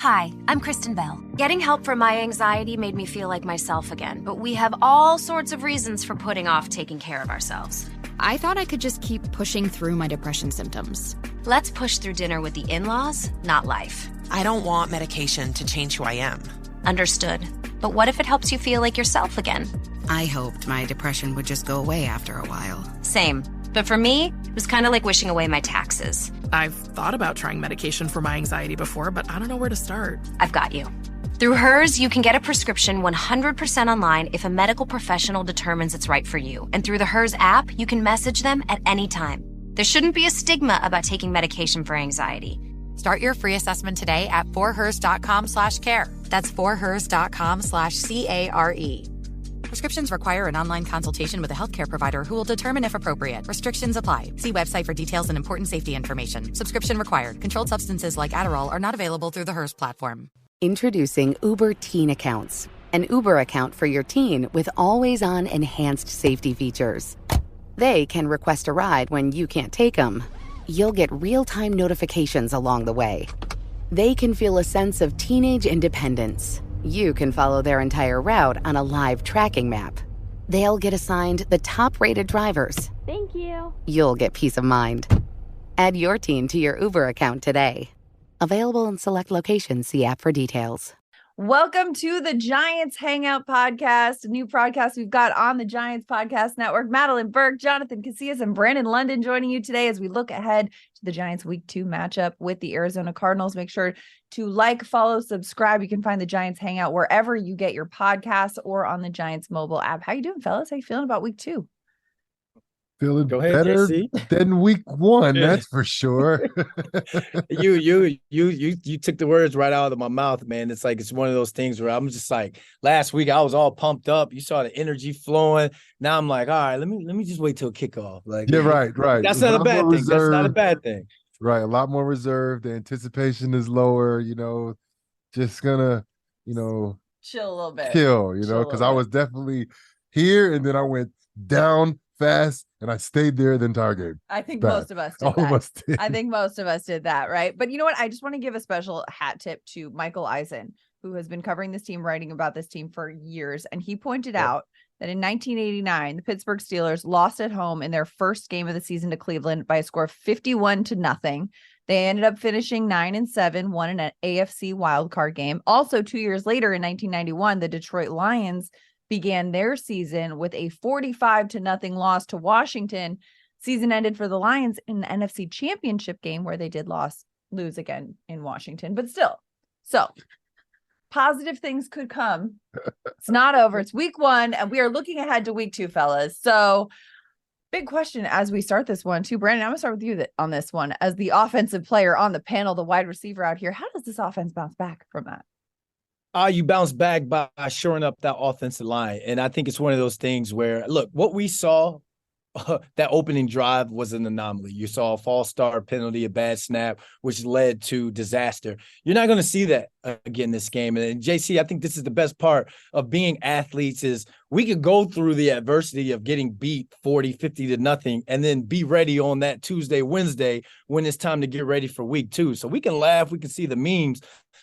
Hi, I'm Kristen Bell. Getting help for my anxiety made me feel like myself again, but we have all sorts of reasons for putting off taking care of ourselves. I thought I could just keep pushing through my depression symptoms. Let's push through dinner with the in-laws, not life. I don't want medication to change who I am. Understood. But what if it helps you feel like yourself again? I hoped my depression would just go away after a while. Same. But for me, it was kind of like wishing away my taxes. I've thought about trying medication for my anxiety before, but I don't know where to start. I've got you. Through hers, you can get a prescription 100% online if a medical professional determines it's right for you. And through the Hers app, you can message them at any time. There shouldn't be a stigma about taking medication for anxiety. Start your free assessment today at forhers.com/care. That's forhers.com/CARE. Prescriptions require an online consultation with a healthcare provider who will determine if appropriate. Restrictions apply. See website for details and important safety information. Subscription required. Controlled substances like Adderall are not available through the Hers platform. Introducing Uber Teen Accounts, an Uber account for your teen with always-on enhanced safety features. They can request a ride when you can't take them. You'll get real-time notifications along the way. They can feel a sense of teenage independence. You can follow their entire route on a live tracking map. They'll get assigned the top-rated drivers. Thank you. You'll get peace of mind. Add your teen to your Uber account today. Available in select locations. See app for details. Welcome to the Giants Hangout podcast, a new podcast we've got on the Giants Podcast Network. Madelyn Burke, Jonathan Casillas, and Brandon London joining you today as we look ahead to the Giants Week 2 matchup with the Arizona Cardinals. Make sure to like, follow, subscribe. You can find the Giants Hangout wherever you get your podcasts or on the Giants mobile app. How you doing, fellas? How you feeling about Week 2? Feeling better than Week 1, that's for sure. You took the words right out of my mouth, man. It's like it's one of those things where I'm just like, last week I was all pumped up. You saw the energy flowing. Now I'm like, all right, let me just wait till kickoff. Like, yeah, right. That's not a bad thing. That's not a bad thing. Right, a lot more reserved. The anticipation is lower. Just gonna, chill a little bit. Because I was definitely here, and then I went down fast, and I stayed there the entire game. I think most of us did that. I think most of us did that, right? But you know what? I just want to give a special hat tip to Michael Eisen, who has been covering this team, writing about this team for years. And he pointed out that in 1989, the Pittsburgh Steelers lost at home in their first game of the season to Cleveland by a score of 51-0. They ended up finishing 9-7, won an AFC wildcard game. Also, 2 years later in 1991, the Detroit Lions began their season with a 45-0 loss to Washington. Season ended for the Lions in the NFC Championship game where they did lose again in Washington, but still. So positive things could come. It's not over. It's Week 1, and we are looking ahead to Week 2, fellas. So big question as we start this one too. Brandon, I'm gonna start with you on this one. As the offensive player on the panel, the wide receiver out here, how does this offense bounce back from that? You bounce back by shoring up that offensive line. And I think it's one of those things where, look, what we saw, that opening drive was an anomaly. You saw a false start penalty, a bad snap, which led to disaster. You're not going to see that again this game. And JC, I think this is the best part of being athletes is we could go through the adversity of getting beat 40-50-0 and then be ready on that Tuesday, Wednesday when it's time to get ready for Week 2. So we can laugh, we can see the memes,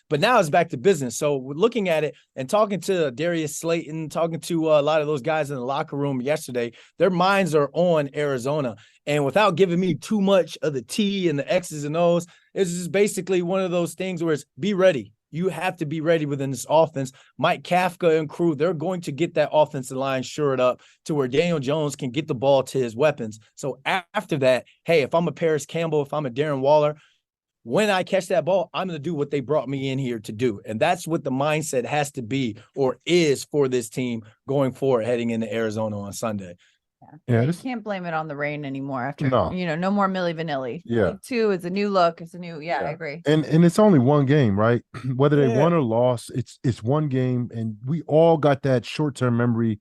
but now it's back to business. So we're looking at it and talking to Darius Slayton, talking to a lot of those guys in the locker room yesterday, their minds are on Arizona. And without giving me too much of the T and the X's and O's, it's just basically one of those things where it's be ready. You have to be ready within this offense. Mike Kafka and crew, they're going to get that offensive line shored up to where Daniel Jones can get the ball to his weapons. So after that, hey, if I'm a Paris Campbell, if I'm a Darren Waller, when I catch that ball, I'm going to do what they brought me in here to do. And that's what the mindset has to be or is for this team going forward heading into Arizona on Sunday. Yeah, you can't blame it on the rain anymore after, no more Milli Vanilli. Yeah. Week 2 is a new look. It's a new, I agree. And it's only one game, right? Whether they won or lost, it's one game. And we all got that short-term memory,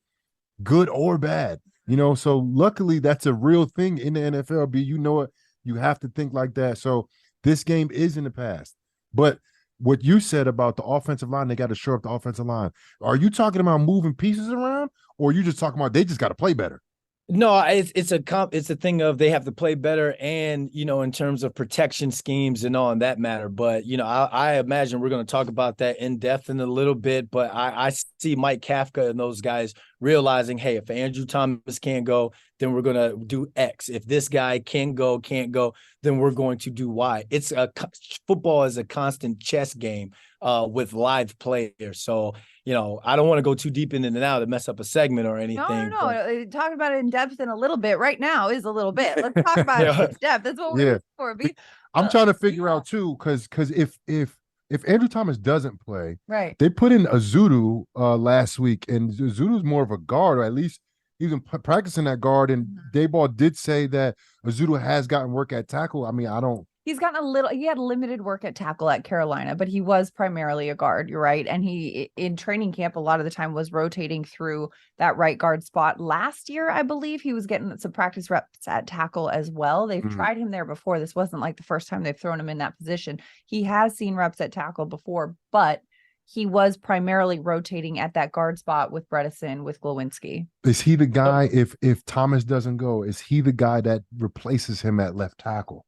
good or bad, so luckily that's a real thing in the NFL. You have to think like that. So this game is in the past. But what you said about the offensive line, they got to shore up the offensive line. Are you talking about moving pieces around or are you just talking about they just got to play better? No, it's a thing of they have to play better, and in terms of protection schemes and all in that matter. But I imagine we're going to talk about that in depth in a little bit. But I see Mike Kafka and those guys realizing, hey, if Andrew Thomas can't go, then we're going to do X. If this guy can't go, then we're going to do Y. Football is a constant chess game with live players. So I don't want to go too deep into it now to mess up a segment or anything. No. Talk about it in depth in a little bit. Right now is a little bit. Let's talk about it in depth. That's what we're for. I'm trying to figure out too, because if Andrew Thomas doesn't play, right? They put in Azudu last week, and Azudu's more of a guard, or at least he's been practicing that guard. And Dayball did say that Azudu has gotten work at tackle. I mean, He's gotten he had limited work at tackle at Carolina, but he was primarily a guard. You're right. And he, in training camp, a lot of the time was rotating through that right guard spot. Last year, I believe he was getting some practice reps at tackle as well. They've tried him there before. This wasn't like the first time they've thrown him in that position. He has seen reps at tackle before, but he was primarily rotating at that guard spot with Bredesen, with Glowinski. Is he the guy, if Thomas doesn't go, is he the guy that replaces him at left tackle?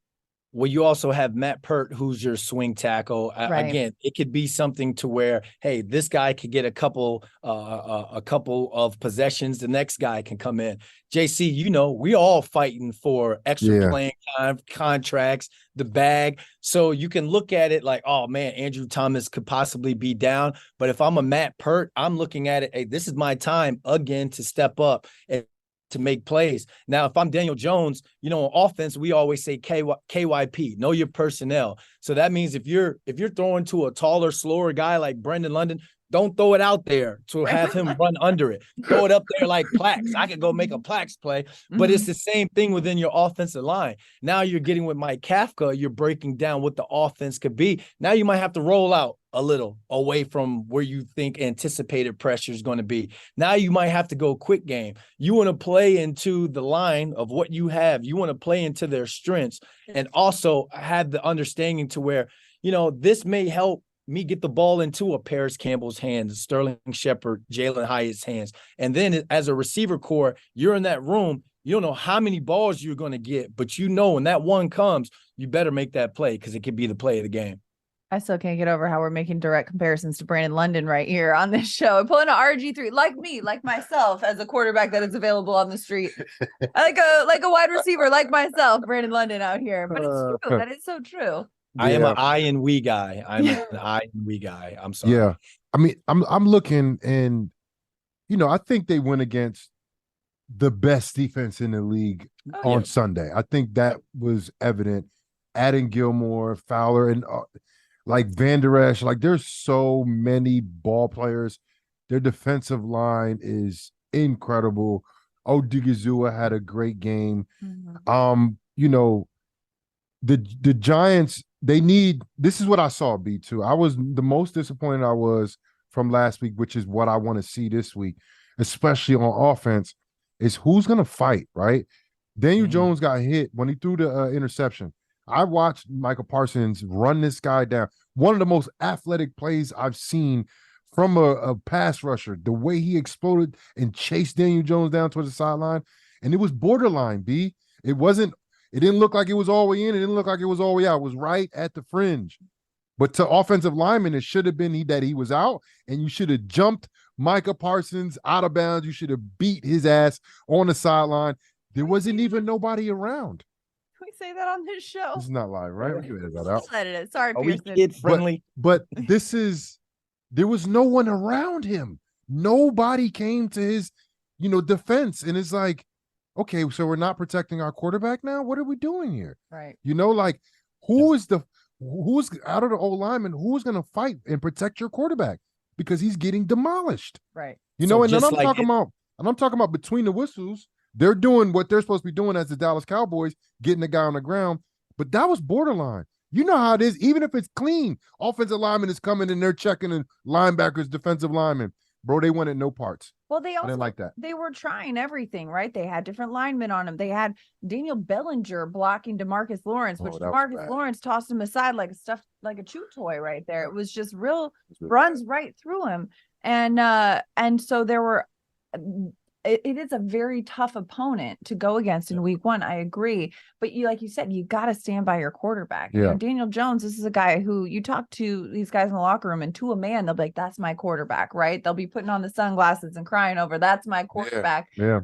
Well, you also have Matt Pert, who's your swing tackle. Right. Again, it could be something to where, hey, this guy could get a couple of possessions. The next guy can come in. JC, we all fighting for extra playing time, contracts, the bag. So you can look at it like, oh man, Andrew Thomas could possibly be down. But if I'm a Matt Pert, I'm looking at it, hey, this is my time again to step up and to make plays. Now, if I'm Daniel Jones, on offense, we always say KYP, know your personnel. So that means if you're throwing to a taller, slower guy like Brendan London, don't throw it out there to have him run under it. Throw it up there like Plax. I could go make a Plax play, but it's the same thing within your offensive line. Now you're getting with Mike Kafka, you're breaking down what the offense could be. Now you might have to roll out a little away from where you think anticipated pressure is going to be. Now you might have to go quick game. You want to play into the line of what you have. You want to play into their strengths and also have the understanding to where, this may help me get the ball into a Paris Campbell's hands, Sterling Shepard, Jalen Hyatt's hands. And then as a receiver core, you're in that room. You don't know how many balls you're going to get, but when that one comes, you better make that play because it could be the play of the game. I still can't get over how we're making direct comparisons to Brandon London right here on this show. I'm pulling an RG3, like myself as a quarterback that is available on the street. I like a wide receiver like myself, Brandon London out here. But it's true. That is so true. I am an I and we guy. I'm an I and we guy. I'm sorry. Yeah. I mean, I'm looking and, I think they went against the best defense in the league on Sunday. I think that was evident. Adding Gilmore, Fowler, and like Van Der Esch, like there's so many ball players. Their defensive line is incredible. Odigizua had a great game. The Giants, this is what I saw, B2. I was the most disappointed I was from last week, which is what I want to see this week, especially on offense, is who's going to fight, right? Daniel Jones got hit when he threw the interception. I watched Michael Parsons run this guy down. One of the most athletic plays I've seen from a pass rusher, the way he exploded and chased Daniel Jones down towards the sideline. And it was borderline, B. It didn't look like it was all the way in. It didn't look like it was all the way out. It was right at the fringe. But to offensive linemen, it should have been that he was out, and you should have jumped Micah Parsons out of bounds. You should have beat his ass on the sideline. There wasn't even nobody around. Can we say that on this show? This is not live, right? We can edit that out. Sorry, Are we Pearson. kid friendly? But there was no one around him. Nobody came to his, defense. And it's like, okay, so we're not protecting our quarterback now? What are we doing here? Right. Who's out of the old lineman, who's going to fight and protect your quarterback? Because he's getting demolished. Right. And then I'm talking about between the whistles, they're doing what they're supposed to be doing as the Dallas Cowboys, getting the guy on the ground. But that was borderline. You know how it is. Even if it's clean, offensive lineman is coming and they're checking and linebackers, defensive linemen. Bro, they wanted no parts. Well, they also didn't like that. They were trying everything, right? They had different linemen on them. They had Daniel Bellinger blocking DeMarcus Lawrence, which DeMarcus Lawrence tossed him aside like a chew toy right there. It was just runs right through him. And so there were it is a very tough opponent to go against in week 1. I agree. But like you said, you got to stand by your quarterback. Yeah. You know, Daniel Jones, this is a guy who you talk to these guys in the locker room, and to a man, they'll be like, that's my quarterback, right? They'll be putting on the sunglasses and crying over, that's my quarterback. Yeah.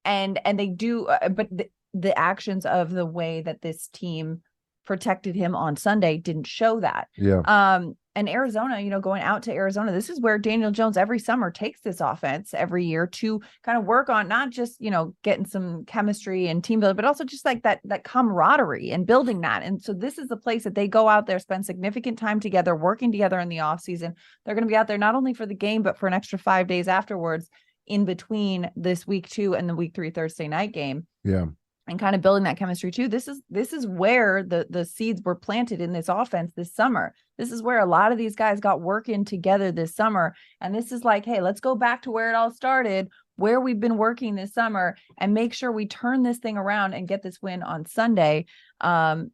And they do, but the actions of the way that this team protected him on Sunday didn't show that. Yeah. And Arizona, you know, going out to Arizona, this is where Daniel Jones every summer takes this offense every year to kind of work on not just, you know, getting some chemistry and team building, but also just like that camaraderie and building that. And so this is the place that they go out there, spend significant time together, working together in the off season. They're going to be out there not only for the game, but for an extra 5 days afterwards in between this week 2 and the week 3 Thursday night game. Yeah. And kind of building that chemistry too. This is where the seeds were planted in this offense this summer. This is where a lot of these guys got working together this summer. And this is like, hey, let's go back to where it all started, where we've been working this summer, and make sure we turn this thing around and get this win on Sunday. And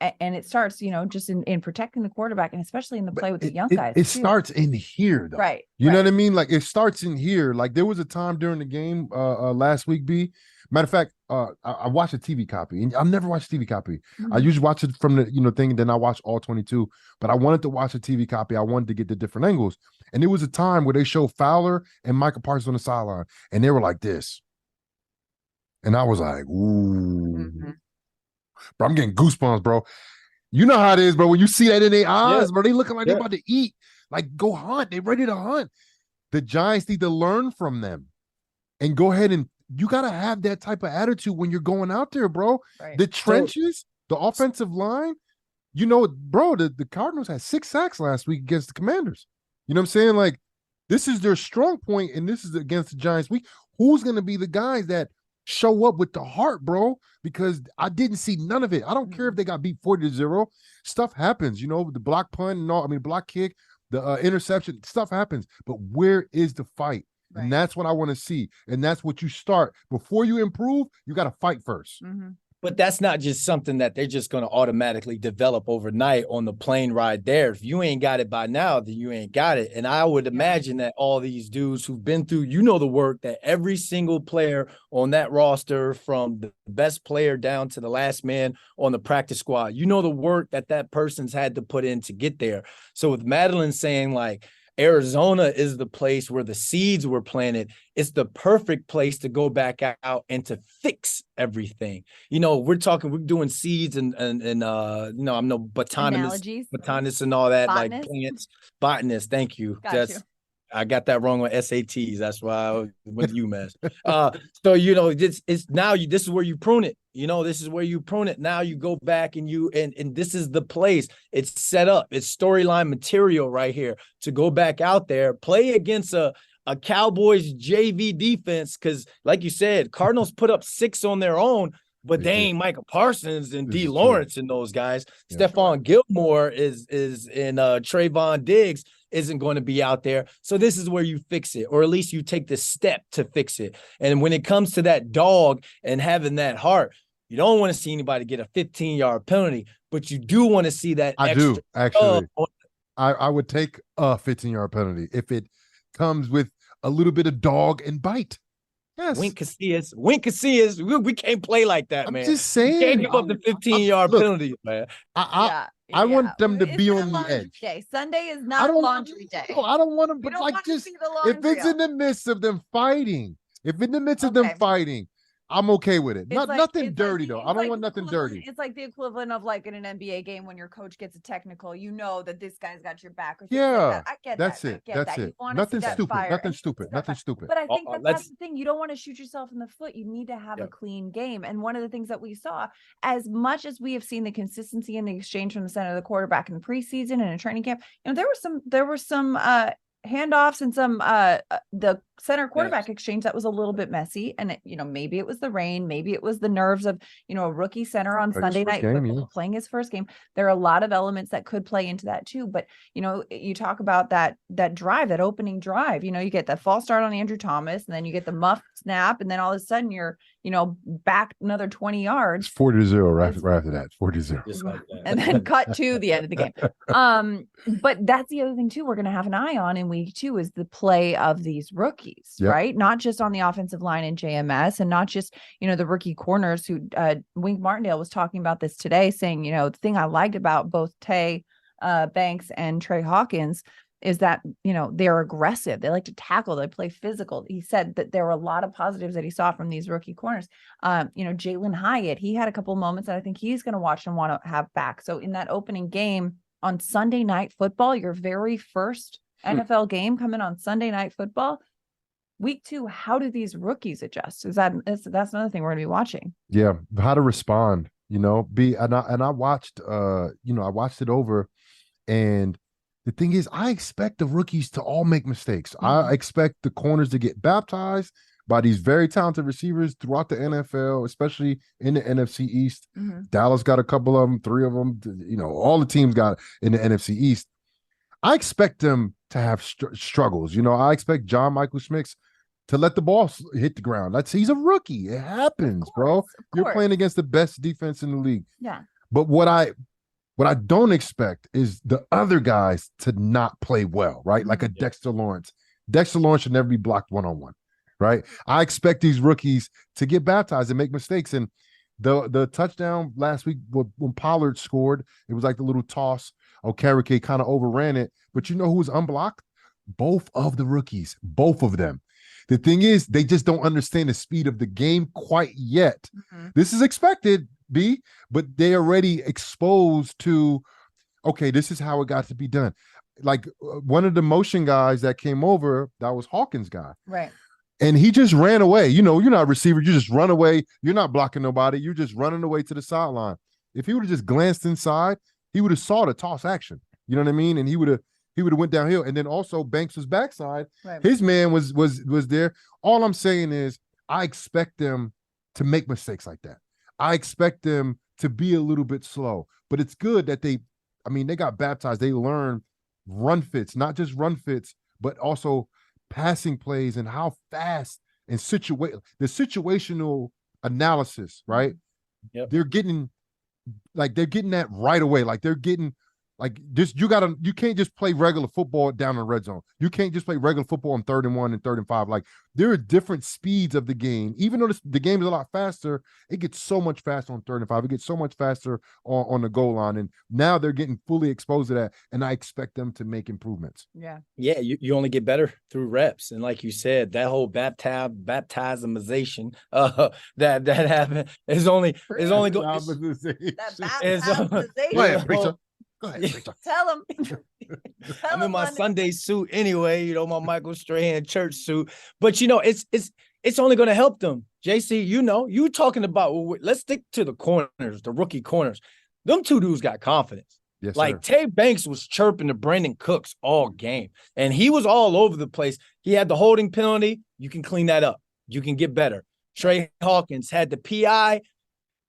it starts, you know, just in protecting the quarterback, and especially in the play with the young guys. It starts in here, though. Right. You know what I mean? Like, it starts in here. Like, there was a time during the game last week, B. Matter of fact, I watched a TV copy, and I've never watched a TV copy. Mm-hmm. I usually watch it from the thing, and then I watch all 22. But I wanted to watch a TV copy. I wanted to get the different angles. And there was a time where they showed Fowler and Michael Parsons on the sideline, and they were like this. And I was like, ooh. Mm-hmm. Bro, I'm getting goosebumps, bro. You know how it is, bro. When you see that in their eyes, bro, they looking like they're about to eat. Like, go hunt. They're ready to hunt. The Giants need to learn from them and go ahead, and you got to have that type of attitude when you're going out there, bro. Right. The trenches, the offensive line, you know, bro, the Cardinals had 6 sacks last week against the Commanders. You know what I'm saying? Like, this is their strong point, and this is against the Giants week. Who's going to be the guys that show up with the heart, bro? Because I didn't see none of it. I don't care if they got beat 40-0. Stuff happens, you know, the block punt and all, block kick, the interception, stuff happens. But where is the fight? Right. And that's what I want to see. And that's what you start. Before you improve, you got to fight first. Mm-hmm. But that's not just something that they're just going to automatically develop overnight on the plane ride there. If you ain't got it by now, then you ain't got it. And I would imagine that all these dudes who've been through, you know, the work that every single player on that roster, from the best player down to the last man on the practice squad, you know, the work that that person's had to put in to get there. So with Madelyn saying, like, Arizona is the place where the seeds were planted, it's the perfect place to go back out and to fix everything. You know, we're doing seeds and you know, I'm no botanist and all that, botanist. Like plants, botanist. Thank you. I got that wrong on SATs. That's why I went to UMass. So, you know, this is where you prune it. You know, this is where you prune it. Now you go back and and this is the place. It's set up. It's storyline material right here to go back out there, play against a Cowboys JV defense. Because, like you said, Cardinals put up 6 on their own, but they ain't Michael Parsons and D. Lawrence and those guys. Yeah. Stephon Gilmore is and Trayvon Diggs isn't going to be out there. So this is where you fix it, or at least you take the step to fix it. And when it comes to that dog and having that heart, you don't want to see anybody get a 15-yard penalty, but you do want to see that. I do, actually. I would take a 15-yard penalty if it comes with a little bit of dog and bite. Yes. Wink Casillas. We can't play like that, man. I'm just saying. You can't give up the 15-yard penalty, man. I want them to be on the edge. Day. Sunday is not laundry day. No, I don't want them, but like, just if it's in the midst of them fighting, fighting, I'm okay with it. Nothing dirty, though. I don't want nothing dirty. It's like the equivalent of, like, in an NBA game when your coach gets a technical, you know that this guy's got your back. Or yeah, like that. I get that's that. it. That's it. Nothing stupid. Nothing stupid. But I think that's the thing. You don't want to shoot yourself in the foot. You need to have a clean game. And one of the things that we saw, as much as we have seen the consistency in the exchange from the center of the quarterback in preseason and in training camp, you know, there were some handoffs and some the center quarterback exchange that was a little bit messy, and you know, maybe it was the rain, maybe it was the nerves of, you know, a rookie center on Sunday night football, playing his first game. There are a lot of elements that could play into that too, but you know, you talk about that drive, that opening drive, you know, you get that false start on Andrew Thomas, and then you get the muff snap, and then all of a sudden you're, you know, back another 20 yards. It's 40-0 right after that. 40-0. Like that. And then cut to the end of the game. But that's the other thing too we're going to have an eye on in week 2 is the play of these rookies. rookies, right? Not just on the offensive line in JMS, and not just, the rookie corners who Wink Martindale was talking about this today, saying, the thing I liked about both Tay Banks and Trey Hawkins is that, they're aggressive. They like to tackle. They play physical. He said that there were a lot of positives that he saw from these rookie corners. Jalen Hyatt, he had a couple moments that I think he's going to watch and want to have back. So in that opening game on Sunday Night Football, your very first NFL game coming on Sunday Night Football, week 2, how do these rookies adjust? That's another thing we're going to be watching. Yeah. How to respond, and I watched, I watched it over, and the thing is, I expect the rookies to all make mistakes. I expect the corners to get baptized by these very talented receivers throughout the NFL, especially in the NFC East. Dallas got a couple of them, 3 of them, all the teams got in the NFC East. I expect them to have struggles. I expect John Michael Schmitz to let the ball hit the ground. He's a rookie. It happens, bro. You're playing against the best defense in the league. Yeah. But what I don't expect is the other guys to not play well, right? Like a Dexter Lawrence. Dexter Lawrence should never be blocked one-on-one, right? I expect these rookies to get baptized and make mistakes. And the touchdown last week when Pollard scored, it was like the little toss. Okereke kind of overran it. But you know who was unblocked? Both of the rookies, both of them. The thing is, they just don't understand the speed of the game quite yet. This is expected, B, but they already exposed to, okay, this is how it got to be done. Like one of the motion guys that came over, that was Hawkins' guy. Right. And he just ran away. You're not a receiver. You just run away. You're not blocking nobody. You're just running away to the sideline. If he would have just glanced inside, he would have saw the toss action. You know what I mean? And he would have went downhill. And then also Banks was backside. Right. His man was there. All I'm saying is I expect them to make mistakes like that. I expect them to be a little bit slow. But it's good that they got baptized. They learn run fits, not just run fits, but also passing plays and how fast and the situational analysis, right? Yep. They're getting that right away. Like they're getting you can't just play regular football down in the red zone. You can't just play regular football on 3rd and 1 and 3rd and 5. Like there are different speeds of the game. Even though the game is a lot faster, it gets so much faster on 3rd and 5. It gets so much faster on the goal line. And now they're getting fully exposed to that. And I expect them to make improvements. Yeah. Yeah. You only get better through reps. And like you said, that whole baptismization that happened is only going. Go ahead, preacher. Go ahead, Tell him. I'm in my Sunday suit anyway, my Michael Strahan church suit. But it's only going to help them. JC, you talking about, let's stick to the corners, the rookie corners. Them 2 dudes got confidence. Yes, like Tay Banks was chirping to Brandon Cooks all game, and he was all over the place. He had the holding penalty. You can clean that up. You can get better. Trey Hawkins had the PI.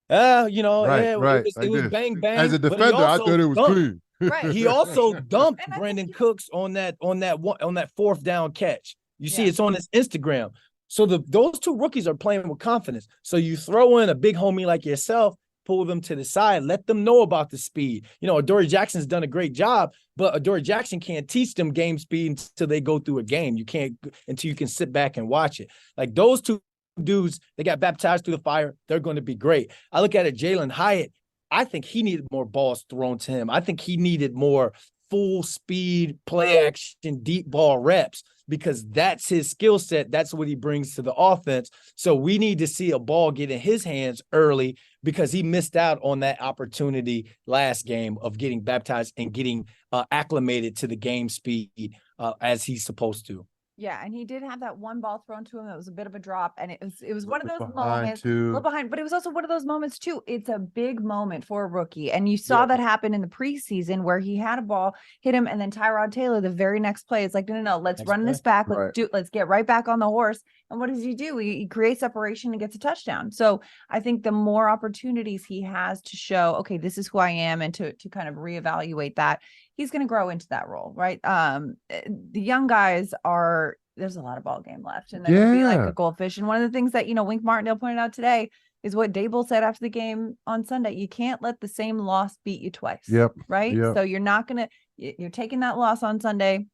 Right. It was bang bang. As a defender, I thought it was clean. Right. He also dumped Brandon Cooks on that 4th down catch. You see, it's on his Instagram. So those 2 rookies are playing with confidence. So you throw in a big homie like yourself, pull them to the side, let them know about the speed. Adoree Jackson's done a great job, but Adoree Jackson can't teach them game speed until they go through a game. You can't until you can sit back and watch it. Like those 2 dudes, they got baptized through the fire. They're going to be great. I look at it, Jalen Hyatt. I think he needed more balls thrown to him. I think he needed more full speed, play action, deep ball reps because that's his skill set. That's what he brings to the offense. So we need to see a ball get in his hands early because he missed out on that opportunity last game of getting baptized and getting acclimated to the game speed as he's supposed to. Yeah, and he did have that one ball thrown to him that was a bit of a drop, and it was one of those moments, a little behind, but it was also one of those moments too. It's a big moment for a rookie, and you saw that happen in the preseason where he had a ball hit him, and then Tyrod Taylor the very next play is like, no, let's run this back, let's get right back on the horse. And what does he do? He creates separation and gets a touchdown. So I think the more opportunities he has to show, okay, this is who I am, and to kind of reevaluate that, he's going to grow into that role, right? The young guys there's a lot of ball game left, and they're going to be like a goldfish. And one of the things that, Wink Martindale pointed out today is what Dable said after the game on Sunday. You can't let the same loss beat you twice. Yep. Right. Yep. So you're taking that loss on Sunday.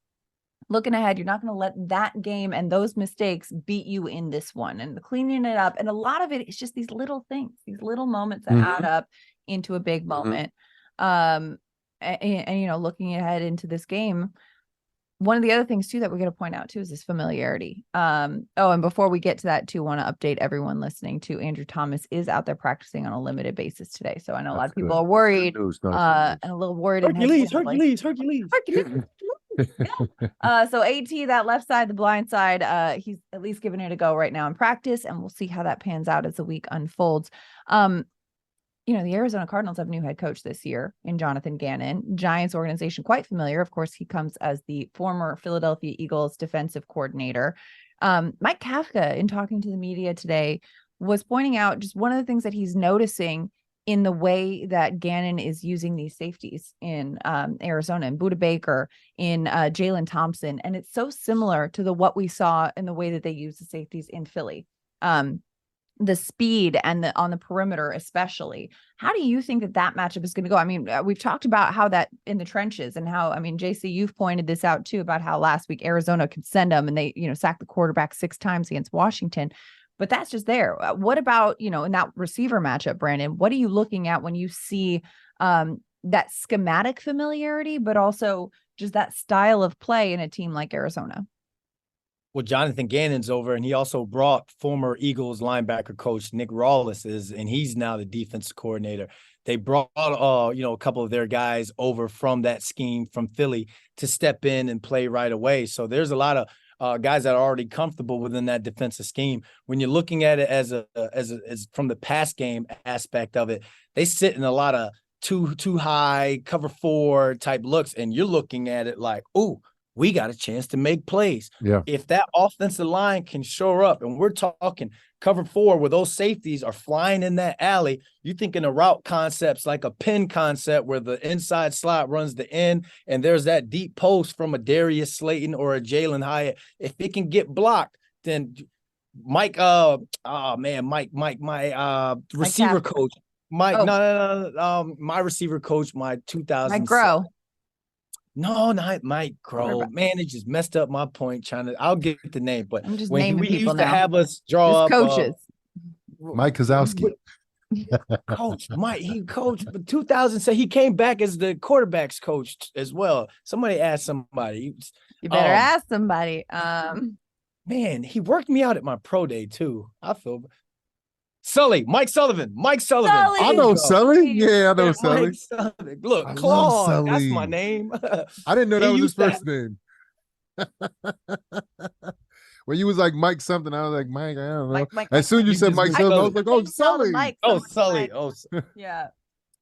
looking ahead, you're not going to let that game and those mistakes beat you in this one, and cleaning it up. And a lot of it is just these little things, these little moments that add up into a big moment. And, you know, looking ahead into this game, one of the other things too that we're going to point out too is this familiarity. And before we get to that too, want to update everyone listening to Andrew Thomas is out there practicing on a limited basis today. So I know a lot of people are worried and a little worried. Hercules. So AT, that left side, the blind side, he's at least giving it a go right now in practice, and we'll see how that pans out as the week unfolds. You know, the Arizona Cardinals have a new head coach this year in Jonathan Gannon. Giants organization, quite familiar. Of course, he comes as the former Philadelphia Eagles defensive coordinator. Mike Kafka, in talking to the media today, was pointing out just one of the things that he's noticing in the way that Gannon is using these safeties in Arizona, and Budda Baker, in Jalen Thompson. And it's so similar to what we saw in the way that they use the safeties in Philly. The speed and on the perimeter, especially. How do you think that matchup is going to go? I mean, we've talked about how that in the trenches, and how, I mean, JC, you've pointed this out too, about how last week Arizona could send them and they, you know, sacked the quarterback 6 times against Washington, but that's just there. What about, you know, in that receiver matchup, Brandon, what are you looking at when you see that schematic familiarity, but also just that style of play in a team like Arizona? Well, Jonathan Gannon's over, and he also brought former Eagles linebacker coach Nick Rawlins, and he's now the defensive coordinator. They brought, a couple of their guys over from that scheme from Philly to step in and play right away. So there's a lot of guys that are already comfortable within that defensive scheme. When you're looking at it as from the pass game aspect of it, they sit in a lot of too high cover 4 type looks, and you're looking at it like, ooh, we got a chance to make plays. Yeah. If that offensive line can shore up, and we're talking cover 4 where those safeties are flying in that alley, you're thinking of route concepts like a pin concept where the inside slot runs the end, and there's that deep post from a Darius Slayton or a Jalen Hyatt. If it can get blocked, then Mike, my receiver coach, Mike, my receiver coach, my 2000. Mike Groh. No, not Mike Crow. Man, it just messed up my point. I'll get the name, but I'm just when naming we people used now. to have us draw Just up coaches. Mike Kozlowski. Coach Mike, he coached, but 2000 said he came back as the quarterbacks coach as well. Somebody asked somebody. You better ask somebody. Man, he worked me out at my pro day too. I feel Mike Sullivan. I know Sully. Yeah, I know Sully. Look, Claude, that's my name. I didn't know that was his first name. When you was like Mike something, I was like, Mike, I don't know. As soon as you said Mike Sullivan, I was like, oh, Sully. Sully. Yeah.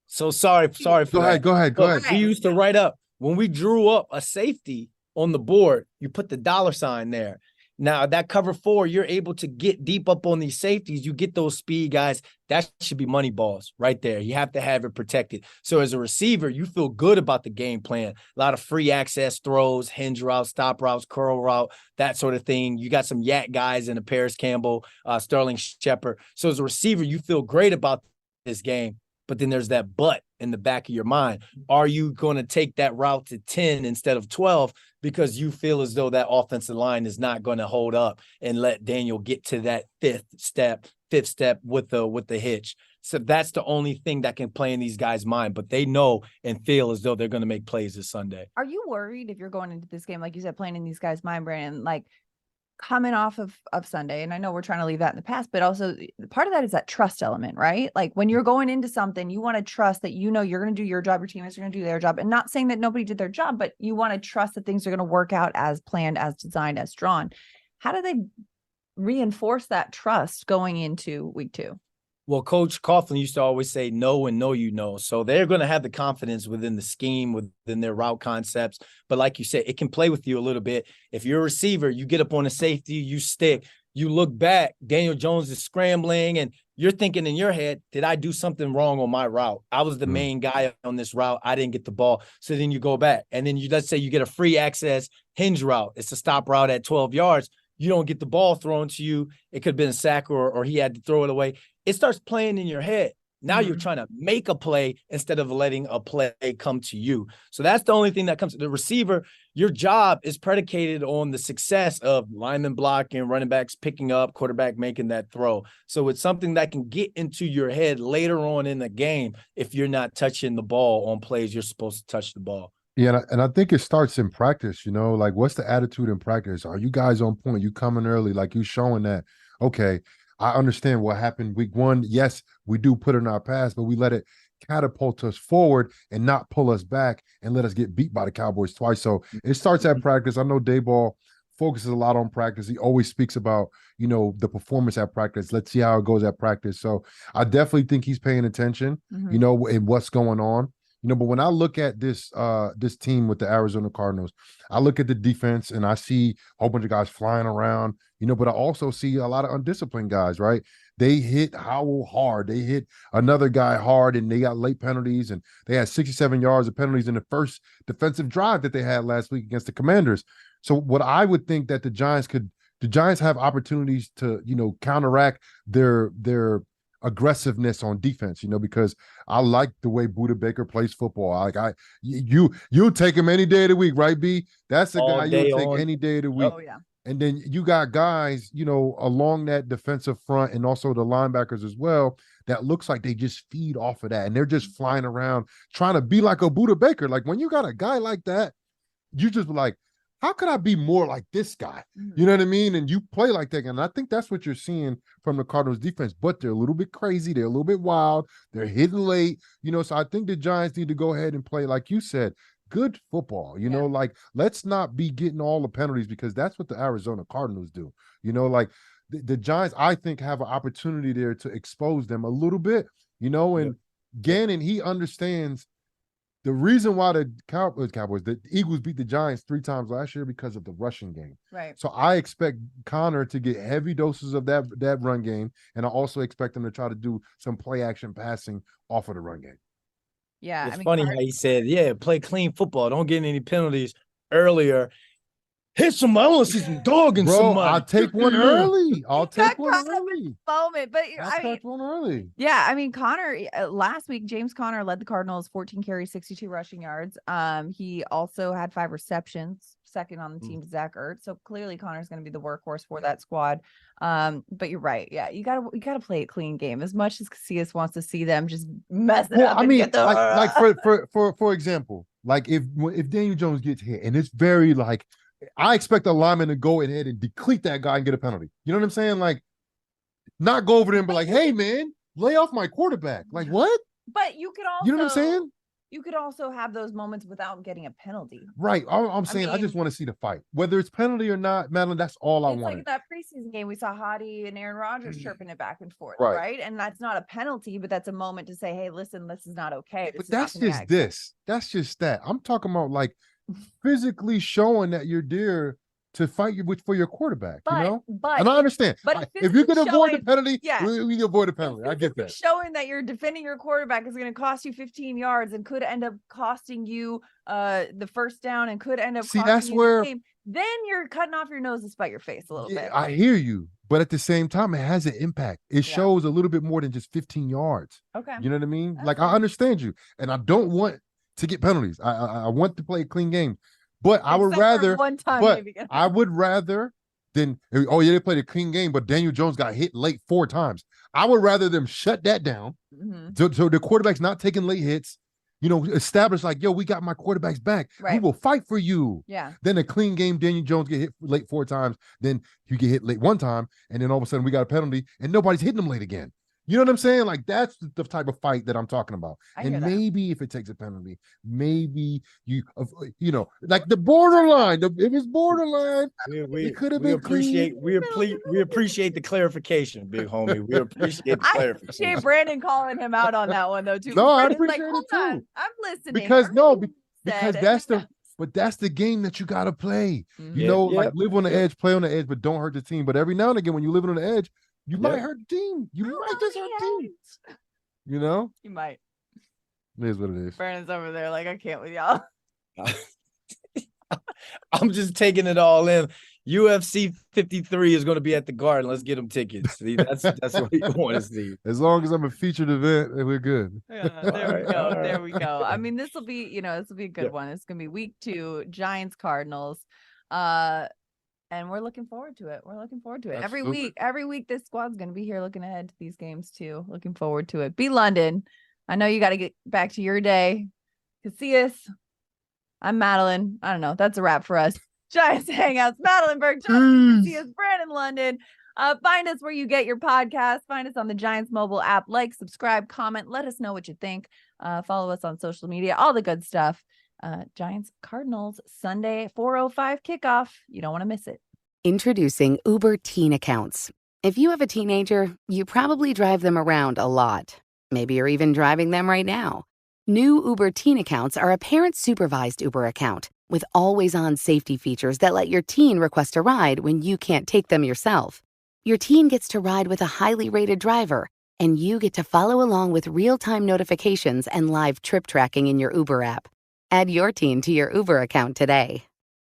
So sorry for that. Go ahead. We used to write up, when we drew up a safety on the board, you put the $ there. Now, that cover 4, you're able to get deep up on these safeties. You get those speed guys. That should be money balls right there. You have to have it protected. So as a receiver, you feel good about the game plan. A lot of free access throws, hinge routes, stop routes, curl route, that sort of thing. You got some yak guys in a Paris Campbell, Sterling Shepard. So as a receiver, you feel great about this game. But then there's that but in the back of your mind. Are you going to take that route to 10 instead of 12 because you feel as though that offensive line is not going to hold up and let Daniel get to that fifth step with the hitch? So that's the only thing that can play in these guys' mind. But they know and feel as though they're going to make plays this Sunday. Are you worried if you're going into this game, like you said, playing in these guys' mind, Brandon, like coming off of Sunday? And I know we're trying to leave that in the past, but also part of that is that trust element, right? Like when you're going into something, you want to trust that, you know, you're going to do your job, your teammates are going to do their job, and not saying that nobody did their job, but you want to trust that things are going to work out as planned, as designed, as drawn. How do they reinforce that trust going into week 2? Well, Coach Coughlin used to always say no and know you know. So they're going to have the confidence within the scheme, within their route concepts. But like you said, it can play with you a little bit. If you're a receiver, you get up on a safety, you stick, you look back, Daniel Jones is scrambling, and you're thinking in your head, did I do something wrong on my route? I was the main guy on this route. I didn't get the ball. So then you go back, and then let's say you get a free access hinge route. It's a stop route at 12 yards. You don't get the ball thrown to you. It could have been a sack or he had to throw it away. It starts playing in your head. Now you're trying to make a play instead of letting a play come to you. So that's the only thing that comes to the receiver. Your job is predicated on the success of lineman blocking, running backs picking up, quarterback making that throw. So it's something that can get into your head later on in the game if you're not touching the ball on plays you're supposed to touch the ball. Yeah, and I think it starts in practice, like what's the attitude in practice? Are you guys on point? You coming early, like you showing that, okay, I understand what happened week 1. Yes, we do put in our pass, but we let it catapult us forward and not pull us back and let us get beat by the Cowboys twice. So it starts at practice. I know Dayball focuses a lot on practice. He always speaks about, the performance at practice. Let's see how it goes at practice. So I definitely think he's paying attention, in what's going on. But when I look at this team with the Arizona Cardinals, I look at the defense and I see a whole bunch of guys flying around, but I also see a lot of undisciplined guys, right? They hit Howell hard. They hit another guy hard, and they got late penalties, and they had 67 yards of penalties in the first defensive drive that they had last week against the Commanders. So what I would think that the Giants have opportunities to, counteract their aggressiveness on defense, because I like the way Budda Baker plays football. You take him any day of the week, right, B? That's the guy you would take any day of the week. Oh, yeah. And then you got guys, along that defensive front and also the linebackers as well, that looks like they just feed off of that. And they're just flying around trying to be like a Budda Baker. Like when you got a guy like that, you just like, how could I be more like this guy? You know what I mean? And you play like that. And I think that's what you're seeing from the Cardinals defense, but they're a little bit crazy. They're a little bit wild. They're hitting late, so I think the Giants need to go ahead and play, like you said, good football, like let's not be getting all the penalties, because that's what the Arizona Cardinals do. Like the Giants, I think, have an opportunity there to expose them a little bit, and Gannon, he understands the reason why the Eagles beat the Giants 3 times last year because of the rushing game. Right. So I expect Connor to get heavy doses of that run game, and I also expect him to try to do some play action passing off of the run game. Yeah. It's funny how he said, play clean football. Don't get any penalties earlier. Hit somebody. I want to see some dog in somebody. I'll take one early. I'll take one early. Moment, but I'll take one early. Yeah, Connor, last week, James Conner led the Cardinals 14 carries, 62 rushing yards. He also had 5 receptions, second on the team to Zach Ertz. So clearly Connor's going to be the workhorse for that squad. But you're right. Yeah, you gotta play a clean game. As much as Casillas wants to see them just mess it up. For example, like if Daniel Jones gets hit and it's very like, I expect a lineman to go ahead and decleat that guy and get a penalty. You know what I'm saying? Like, not go over there and be like, hey, man, lay off my quarterback. Like, what? But you could also, you know what I'm saying? You could also have those moments without getting a penalty. Right. I'm saying I just want to see the fight. Whether it's penalty or not, Madelyn, that's all I want. Like that preseason game, we saw Hottie and Aaron Rodgers chirping it back and forth, right? And that's not a penalty, but that's a moment to say, hey, listen, this is not okay. But that's just this. That's just that. I'm talking about like physically showing that you're there to fight for your quarterback, and I understand. But if you can avoid the penalty, we avoid the penalty. I get that. Showing that you're defending your quarterback is going to cost you 15 yards and could end up costing you the first down and could end up costing you the game. Then you're cutting off your nose to spite your face a little bit. I hear you, but at the same time, it has an impact. It shows a little bit more than just 15 yards. Okay. You know what I mean? Okay. Like, I understand you, and I don't want to get penalties. I want to play a clean game. But I would rather, I would rather than, they played a clean game, but Daniel Jones got hit late 4 times. I would rather them shut that down. So the quarterback's not taking late hits, establish like, we got my quarterback's back. Right. We will fight for you. Yeah. Then a clean game, Daniel Jones get hit late 4 times. Then you get hit late 1 time. And then all of a sudden we got a penalty and nobody's hitting them late again. You know what I'm saying? Like, that's the type of fight that I'm talking about. And maybe if it takes a penalty, maybe like the borderline. If it's borderline, it could have been clean. We appreciate the clarification, big homie. We appreciate the clarification. I appreciate Brandon calling him out on that one though too. No, I appreciate it too. I'm listening. Because that's the game that you gotta play. Like live on the edge, play on the edge, but don't hurt the team. But every now and again, when you're living on the edge, you might hurt the team. You might just hurt the team. You might. It is what it is. Brandon's over there like, I can't with y'all. I'm just taking it all in. UFC 53 is going to be at the Garden. Let's get them tickets. See, that's what we want to see. As long as I'm a featured event, we're good. Yeah, there we go. There we go. I mean, this will be a good one. It's going to be week 2, Giants Cardinals. And we're looking forward to it. Absolutely. Every week this squad's going to be here looking ahead to these games too. Looking forward to it. Be London. I know you got to get back to your day. Casillas. I'm Madelyn. I don't know. That's a wrap for us. Giants Hangouts. Madelyn Burke, Jonathan Casillas, Brandon London. Find us where you get your podcast. Find us on the Giants mobile app. Like, subscribe, comment. Let us know what you think. Follow us on social media. All the good stuff. Giants Cardinals Sunday 4:05 kickoff. You don't want to miss it. Introducing Uber Teen Accounts. If you have a teenager, you probably drive them around a lot. Maybe you're even driving them right now. New Uber Teen Accounts are a parent-supervised Uber account with always-on safety features that let your teen request a ride when you can't take them yourself. Your teen gets to ride with a highly rated driver, and you get to follow along with real-time notifications and live trip tracking in your Uber app. Add your teen to your Uber account today.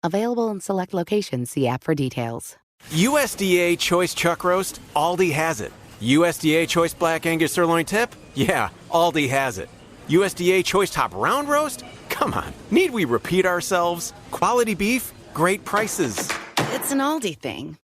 Available in select locations. See app for details. USDA Choice Chuck Roast, Aldi has it. USDA Choice Black Angus Sirloin Tip? Yeah, Aldi has it. USDA Choice Top Round Roast? Come on, need we repeat ourselves? Quality beef, great prices. It's an Aldi thing.